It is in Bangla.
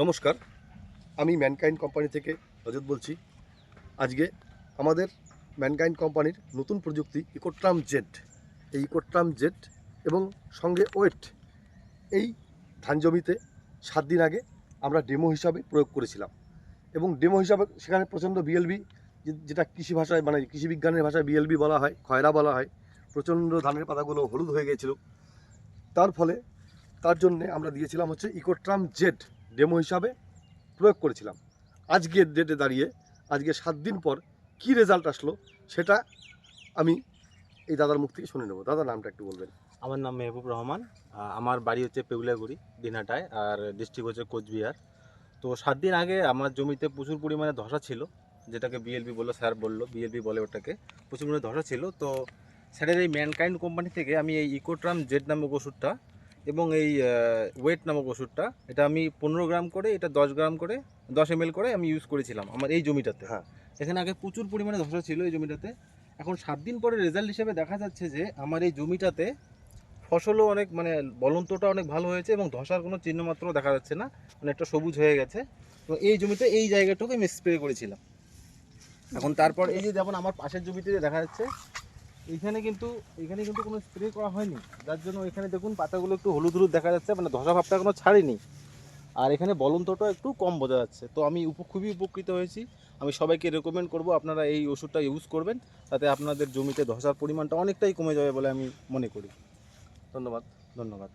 নমস্কার, আমি ম্যানকাইন্ড কোম্পানি থেকে রজত বলছি। আজকে আমাদের ম্যানকাইন্ড কোম্পানির নতুন প্রযুক্তি ইকোট্রাম জেড, এই ইকোট্রাম জেড এবং সঙ্গে ওয়েট, এই ধান জমিতে 7 দিন আগে আমরা ডেমো হিসাবে প্রয়োগ করেছিলাম। এবং ডেমো হিসাবে সেখানে প্রচণ্ড বিএলবি, যেটা কৃষি ভাষায় মানে কৃষি বিজ্ঞানের ভাষায় বিএলবি বলা হয়, খয়রা বলা হয়, প্রচণ্ড ধানের পাতাগুলো হলুদ হয়ে গিয়েছিল। তার জন্যে আমরা দিয়েছিলাম হচ্ছে ইকোট্রাম জেড, ডেমো হিসাবে প্রয়োগ করেছিলাম। আজকের ডেটে দাঁড়িয়ে আজকে 7 দিন পর কী রেজাল্ট আসলো সেটা আমি এই দাদার মুখ থেকে শুনে নেবো। দাদার নামটা একটু বলবেন? আমার নাম মেহবুব রহমান। আমার বাড়ি হচ্ছে পেউলাগুড়ি দিনহাটায়, আর ডিস্ট্রিক্ট হচ্ছে কোচবিহার। তো 7 দিন আগে আমার জমিতে প্রচুর পরিমাণে ধসা ছিল, যেটাকে বিএলবি বললো, স্যার বললো বিএলবি বলে ওটাকে। প্রচুর পরিমাণে ধসা ছিল। তো স্যারের এই ম্যানকাইন্ড কোম্পানি থেকে আমি এই ইকোট্রাম জেড নামক ওষুধটা এবং এই ওয়েট নামক ওষুধটা, এটা আমি 15 গ্রাম করে, এটা 10 গ্রাম করে, 10 ml করে আমি ইউজ করেছিলাম আমার এই জমিটাতে। হ্যাঁ, এখানে আগে প্রচুর পরিমাণে ধসা ছিল এই জমিটাতে। এখন 7 দিন পরে রেজাল্ট হিসেবে দেখা যাচ্ছে যে আমার এই জমিটাতে ফসলও অনেক, মানে বলন্তটা অনেক ভালো হয়েছে এবং ধসার কোনো চিহ্নমাত্র দেখা যাচ্ছে না, অনেকটা সবুজ হয়ে গেছে। তো এই জমিতে এই জায়গাটুকু আমি স্প্রে করেছিলাম। এখন তারপর এই যে যেমন আমার পাশের জমিতে দেখা যাচ্ছে, এখানে কিন্তু কোনো স্প্রে করা হয়নি, যার জন্য এখানে দেখুন পাতাগুলো একটু হলুদ হলুদ দেখা যাচ্ছে, মানে ধসা ভাবটা কোনো ছাড়েনি। আর এখানে বলন্তটা একটু কম বোঝা যাচ্ছে। তো আমি খুবই উপকৃত হয়েছি। আমি সবাইকে রেকমেন্ড করব আপনারা এই ওষুধটা ইউজ করবেন, তাতে আপনাদের জমিতে ধসার পরিমাণটা অনেকটাই কমে যাবে বলে আমি মনে করি। ধন্যবাদ। ধন্যবাদ।